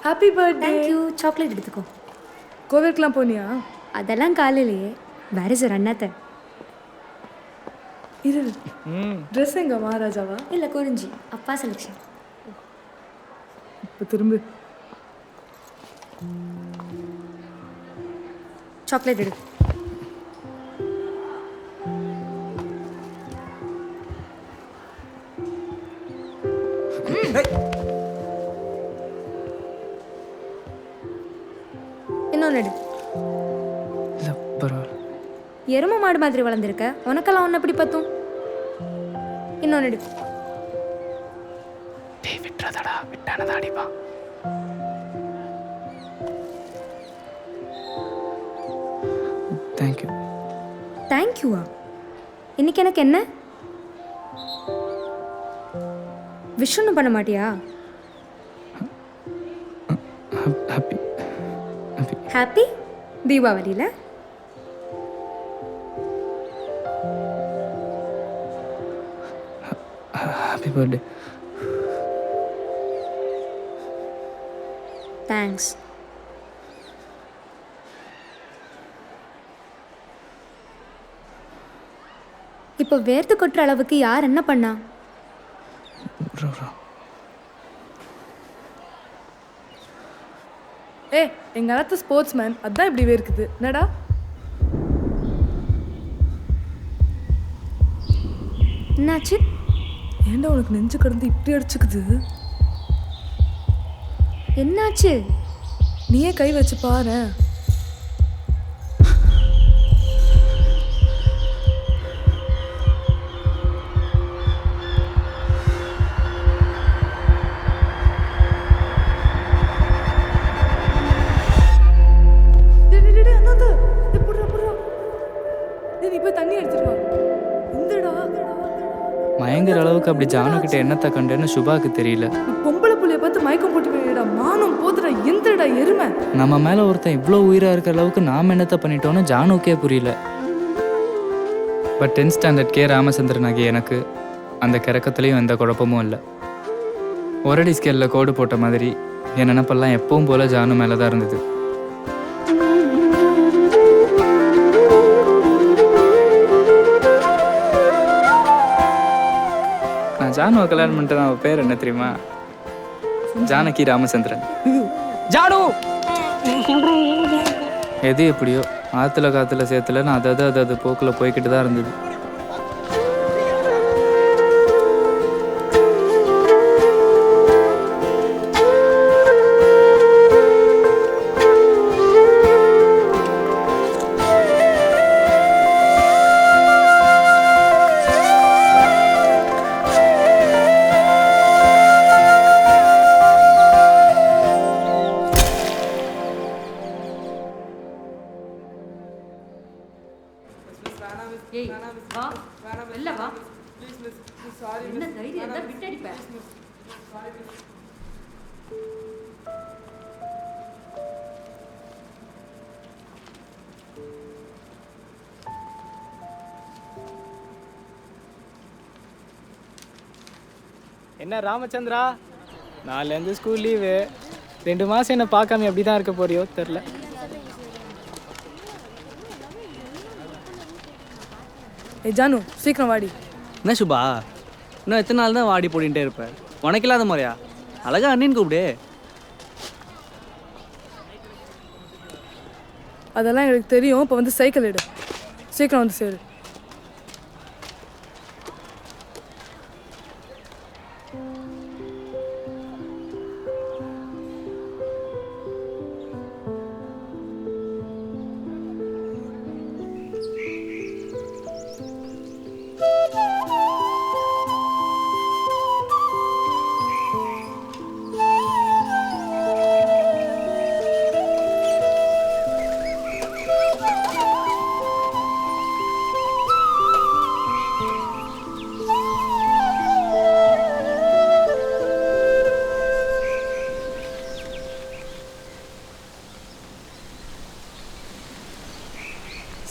Happy birthday. Thank you. Chocolate எடுத்துக்கோ. கோவிலுக்குலாம் போனியா? அதெல்லாம் காலையிலேயே. வேற சார் அண்ணாத்த இரு. ட்ரெஸ் எங்க மகாராஜாவா இல்லை குறிஞ்சி அப்பா செலெக்ஷன். இப்போ திரும்ப சாக்லேட் எடு. இன்னொன்று எடு. இல்லை பரவாயில்ல. எரும மாடு மாதிரி வளர்ந்துருக்க, உனக்கெல்லாம் ஒன்று எப்படி பத்தும்? இன்னொன்று எடு. டேய் விட்டுறதடா, விட்டானதா அடிப்பா. தேங்க்யூ. தேங்க்யூவா? இன்னைக்கு எனக்கு என்ன விஷ் ஒன்றும் பண்ண மாட்டியா? ஹாப்பி ஹாப்பி ஹாப்பி தீபாவளியில் ஹாப்பி பர்த்டே. தேங்க்ஸ். இப்போ வேர்த்து கொட்டுற அளவுக்கு யார் என்ன பண்ணா? எங்க அண்ணாத்த ஸ்போர்ட்ஸ் மேன், அதான் இப்படி வேர்க்குது. என்னடா என்னாச்சு? ஏன்டா உனக்கு நெஞ்சு கடந்து இப்படி அடிச்சுக்குது? என்னாச்சு? நீயே கை வச்சு பாரு. நீ போய் தண்ணி எடுத்துட்டு வா. இந்தடா மயங்குற அளவுக்கு அப்படி ஜானுக்கிட்ட என்னத்தை கண்டேன்னு சுபாக்கு தெரியல. பொம்பளை புள்ளைய பார்த்து மயக்கம் போட்டு போயிடா. மானம் போதுடா. எந்தடா எருமை. நம்ம மேலே ஒருத்தன் இவ்வளோ உயிராக இருக்கிற அளவுக்கு நாம் என்னத்தை பண்ணிட்டோன்னு ஜானுக்கே புரியல. But 10th standard K Ramachandran ஆகிய எனக்கு அந்த கிறக்கத்துலேயும் எந்த குழப்பமும் இல்லை. ஒரடி ஸ்கேலில் கோடு போட்ட மாதிரி என் நினப்பெல்லாம் எப்பவும் போல் ஜானு மேலே தான் இருந்தது. நான் ஜானுவை கல்யாணம் பண்ணிட்டேன். அவள் பேர் என்ன தெரியுமா? ஜானகி ராமச்சந்திரன். ஜானு எது எப்படியோ ஆற்றுல காற்றுல சேர்த்துல அது போக்கில் போய்கிட்டு தான் இருந்தது. என்ன ராமச்சந்திரா, நாளைலேருந்து ஸ்கூல் லீவு. 2 மாதம் என்ன பார்க்காம எப்படி தான் இருக்க போறியோ தெரில. ஜானு சீக்கிரம் வாடி. என்ன சுபா, இன்னும் எத்தனை நாள் தான் வாடி போடின்ட்டே இருப்பேன்? உனக்கு இல்லாத மாதிரியா? அழகா அண்ணின்னு கூப்பிடு. அதெல்லாம் எனக்கு தெரியும். இப்போ வந்து சைக்கிள் எடு. சீக்கிரம் வந்து சேரு.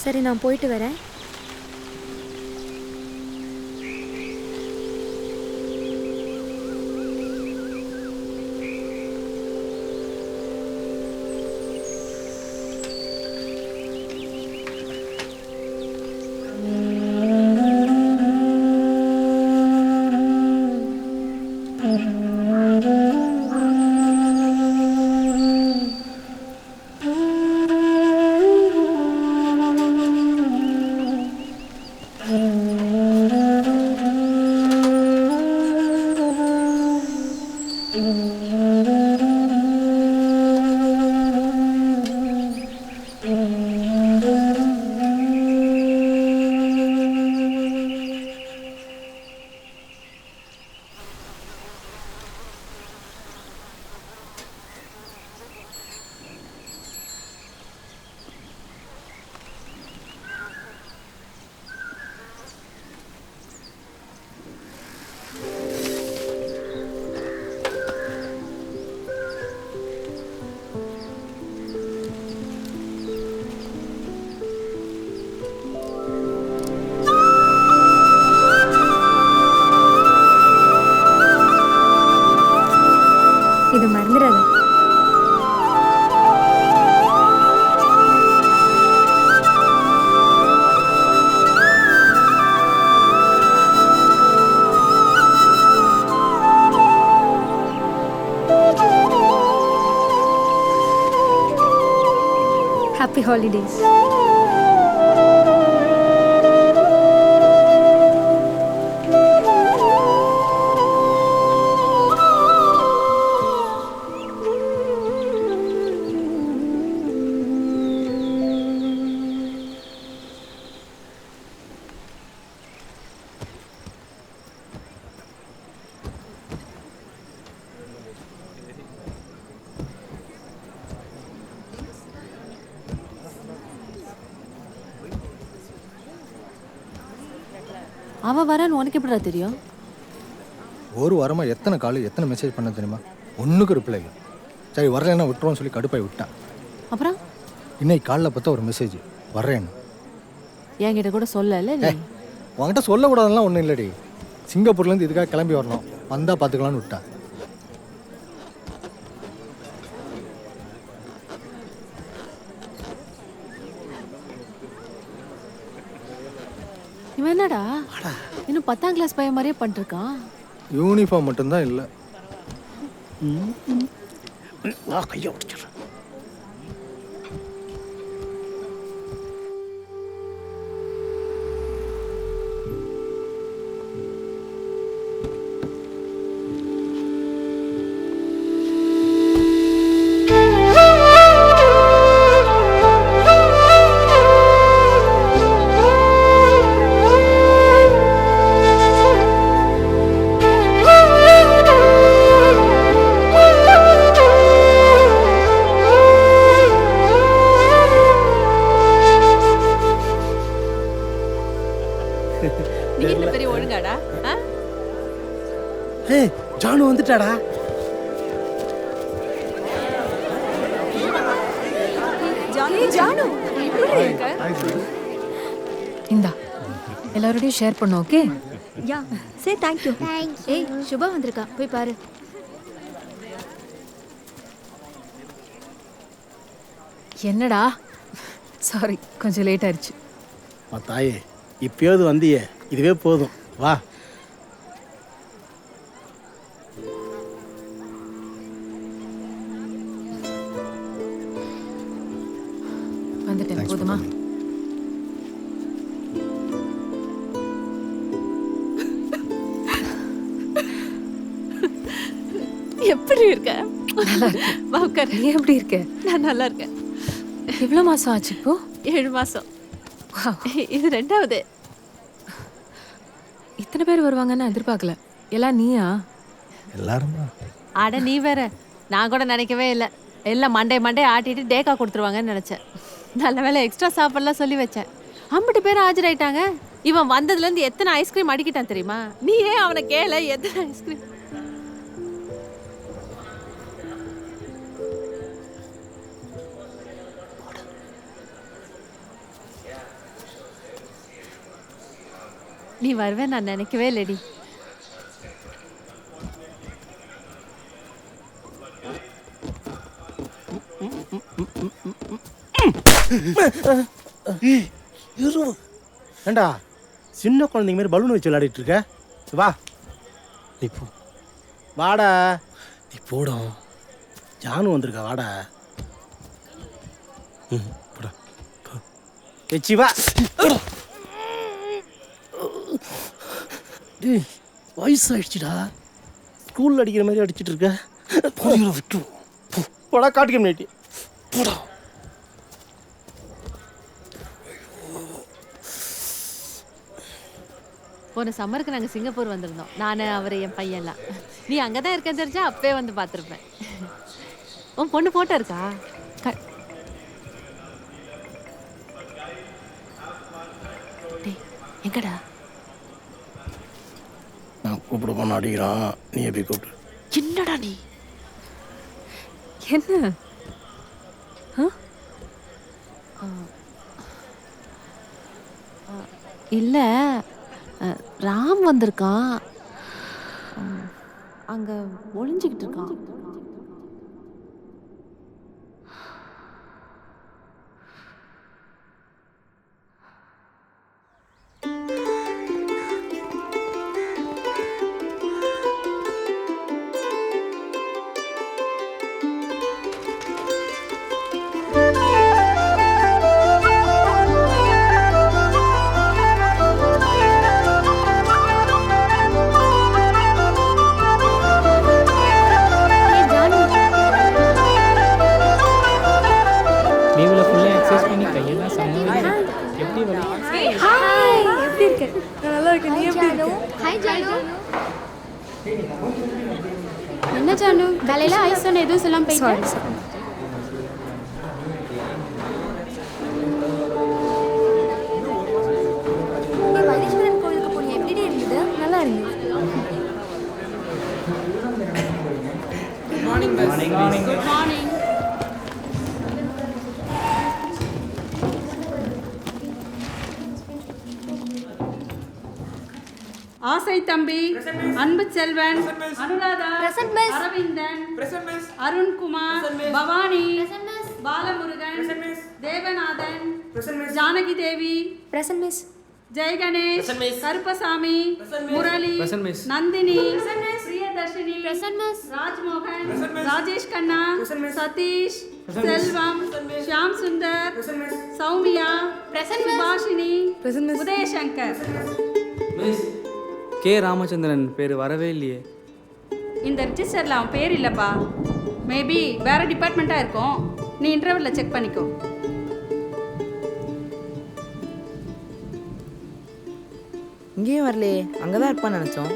சரி, நான் போயிட்டு வரேன். மறந்துடாத. Happy holidays. அவ வரான்னு உனக்கு எப்படிடா தெரியும்? ஒரு வாரமாக எத்தனை கால் எத்தனை மெசேஜ் பண்ண தெரியுமா? ஒன்றுக்கு ரிப்ளை இல்லை. சரி வரலன்னா விட்டுருவோன்னு சொல்லி கடுப்பாய் விட்டேன். அப்புறம் இன்னைக்கு காலைல பார்த்தா ஒரு மெசேஜ் வர்றேன்னு. என்கிட்ட கூட சொல்லல நீ. உன்கிட்ட சொல்லக்கூடாதுலாம் ஒன்றும் இல்லடி. சிங்கப்பூர்லேருந்து இதுக்காக கிளம்பி வரணும், வந்தால் பார்த்துக்கலான்னு விட்டேன். இவன் என்னடா இன்னும் 10ஆம் கிளாஸ் பையன் மாதிரியே பண்ணிருக்கான். யூனிஃபார்ம் மட்டும்தான் இல்லை. கையை உடைச்சிடுறேன். பெரிய ஒழுங்காடா. ஏய் ஜானு வந்துட்டாடா. இந்தா எல்லாரோடையும் ஷேர் பண்ணோம். Okay yeah say thank you. ஏய் சுபா வந்திருக்கா, போய் பாரு. என்னடா சாரி கொஞ்சம் லேட் ஆயிடுச்சு. தாயே இப்பயாவது வந்தியே, இதுவே போதும். வா. வந்துட்டேன், போதுமா? எப்படி இருக்க? நல்லா இருக்கேன். வா உட்காரு. நீ எப்படி இருக்க? நான் நல்லா இருக்கேன். எவ்வளோ மாசம் ஆச்சு இப்போ? 7 மாசம். இது 2வது. இத்தனை பேர் வருவாங்கன்னு எதிர்பார்க்கல. எல்லாம் நீயா? எல்லாரும் அட நீ வேற, நான் கூட நினைக்கவே இல்லை. எல்லாம் மண்டே ஆட்டிட்டு டேக்கா கொடுத்துருவாங்கன்னு நினைச்சேன். நல்ல வேலை எக்ஸ்ட்ரா சாப்பாடுலாம் சொல்லி வச்சேன். 50 பேர் ஆஜராயிட்டாங்க. இவன் வந்ததுலேருந்து எத்தனை ஐஸ்கிரீம் அடிக்கிட்டான் தெரியுமா? நீ ஏன் அவனை கேள எத்தனை ஐஸ்கிரீம். நீ வருவேன் நான் நினைக்கவே இல்லடி. ஏண்டா சின்ன குழந்தைங்க மாதிரி பலூன் வச்சு விளையாடிட்டு இருக்க? வா நீ போ. வாடா நீ போடும். ஜானு வந்திருக்கா, வாடா. போடா எச்சி வா. டேய் வயசாயிடுச்சுடா, ஸ்கூலில் அடிக்கிற மாதிரி அடிச்சிட்டு இருக்க. விட்டு போடா, காட்டுக்க முன்னாடி போடா. போன சம்மருக்கு நாங்கள் சிங்கப்பூர் வந்திருந்தோம். நான் அவர் என் பையன்லாம். நீ அங்கே தான் இருக்கேன்னு தெரிஞ்சா அப்பவே வந்து பார்த்துருப்பேன். உன் பொண்ணு போட்டோ இருக்கா? டேய் எங்கடா? நான் கூப்பிட போன அடிக்கிறான், நீ எப்படி கூப்பிடு. என்னடா நீ? என்ன? இல்லை, ராம் வந்திருக்கான். அங்கே ஒளிஞ்சிக்கிட்டு இருக்கான். இருக்கேன். நீ எப்படி இருக்க? ஹாய் ஜானு. என்ன ஜானு காலையில ஐஸ் சொன்ன எதுவும் சொல்லாம போயிட்டேன். வைத்தீஸ்வரன் கோயிலுக்கு போய் எப்படி இருந்தது? நல்லா இருந்தது. Good morning. ஆசை தம்பி, அன்பு செல்வன், அனுராதா, அரவிந்தன், அருண்குமார், பவானி, பாலமுருகன், தேவநாதன், ஜானகி தேவி, பிரசன்ட் மிஸ். ஜெயகணேஷ், கருப்பசாமி, முரளி, நந்தினி, பிரியதர்ஷினி, ராஜ்மோகன், ராஜேஷ் கண்ணா, சதீஷ், செல்வம், ஷியாம் சுந்தர், சௌமியா, சுபாஷினி, உதயசங்கர். மிஸ் கே ராமச்சந்திரன் பேர் வரவே இல்லையே. இந்த ரிஜிஸ்டரில் அவன் பேர் இல்லைப்பா. மேபி வேறு டிபார்ட்மெண்ட்டாக இருக்கும். நீ இன்டர்வியூவில் செக் பண்ணிக்கோ. இங்கேயும் வரலையே, அங்கே தான் இருப்பான்னு நினச்சோம்.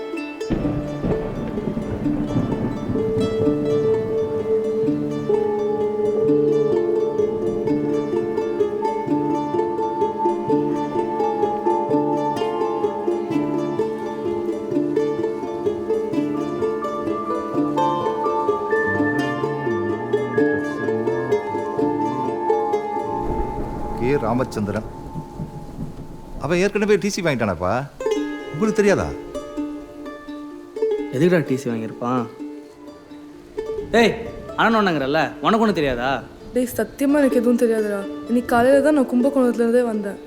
கே ராமச்சந்திரன் அவன் ஏற்கனவே டிசி வாங்கிட்டானப்பா. உங்களுக்கு தெரியாதா? எதுக்குடா டிசி வாங்கியிருப்பான்? ஏய் அண்ணன் ஒன்றாங்கிறல்ல, உனக்கு ஒன்றும் தெரியாதா? டேய் சத்தியமாக எனக்கு எதுவும் தெரியாதுடா. இன்னைக்கு காலையில் தான் நான் கும்பகோணத்துலேருந்தே வந்தேன்.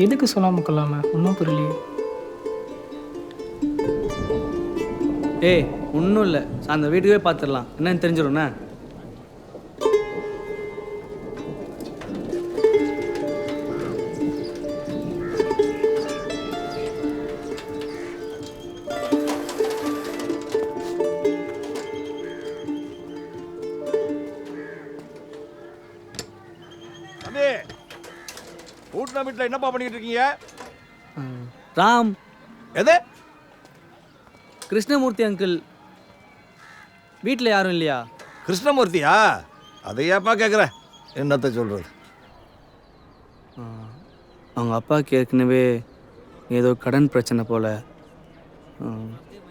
எதுக்கு சொல்லாமல் கொள்ளாம ஒன்றும் புரியலையே. ஏய் ஒன்றும் இல்லை, அந்த வீட்டுக்கே பார்த்துடலாம், என்னன்னு தெரிஞ்சிடும்ண்ணே. வீட்டில் என்னப்பா பண்ணிட்டு இருக்கீங்க? ராம். எது? கிருஷ்ணமூர்த்தி அங்கிள் வீட்டில் யாரும் இல்லையா? கிருஷ்ணமூர்த்தியா? அதையாப்பா கேட்குற, என்னத்தை சொல்கிறது? அவங்க அப்பாவுக்கு ஏற்கனவே ஏதோ கடன் பிரச்சனை போல்,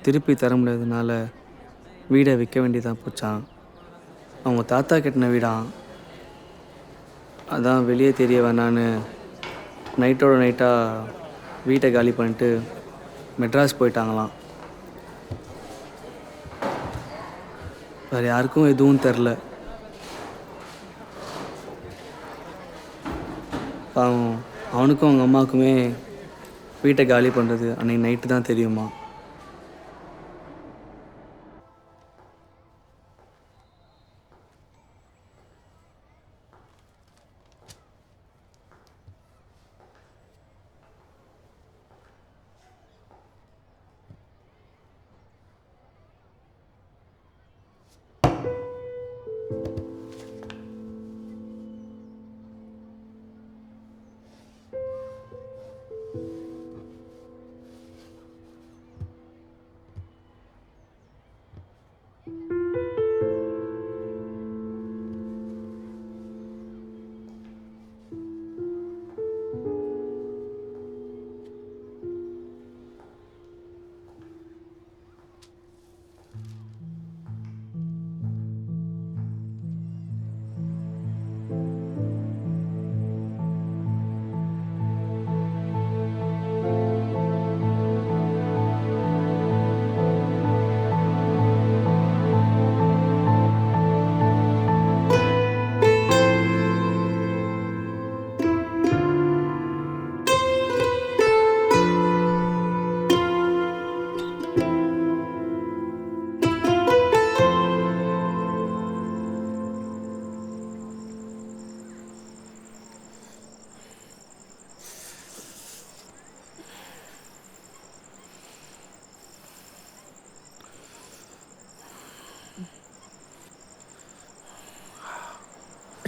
திருப்பி தர முடியாததுனால வீடை விற்க வேண்டியதான் போச்சான். அவங்க தாத்தா கட்டின வீடான், அதான் வெளியே தெரிய வேணான்னு நைட்டோட நைட்டாக வீட்டை காலி பண்ணிட்டு மெட்ராஸ் போயிட்டாங்களாம். வேறு யாருக்கும் எதுவும் தெரில. பாவம் அவனுக்கும் அவங்க அம்மாவுக்குமே வீட்டை காலி பண்ணுறது அன்றைக்கி நைட்டு தான் தெரியுமா.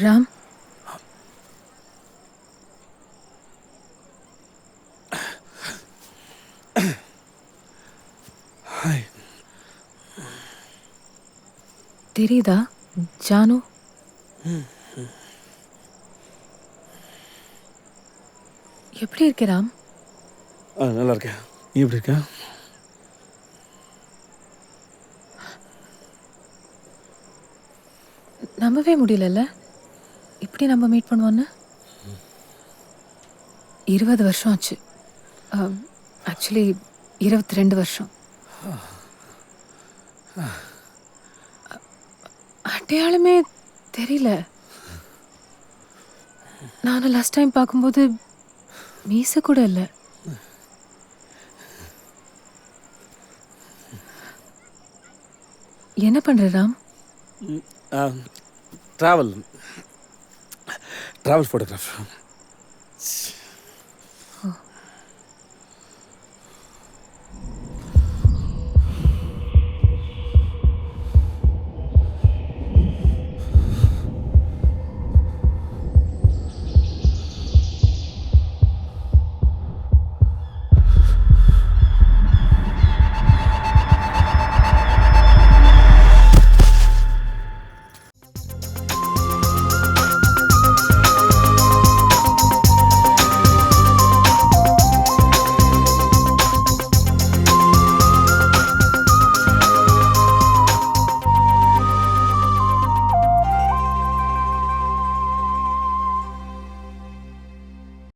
ராம், தெரியுதா ஜானு? எப்படி இருக்க ராம்? நல்லா இருக்கேன். நீ எப்படி இருக்க? நம்பவே முடியலல்ல இப்படி நம்ம மீட் பண்ணுவோன்னு. 20 வருஷம் ஆச்சு. ஆக்சுவலி 22 வருஷம். அடையாளமே தெரியல. நானும் லாஸ்ட் டைம் பார்க்கும்போது மீசை கூட இல்லை. என்ன பண்ற ராம்? Travel photographer.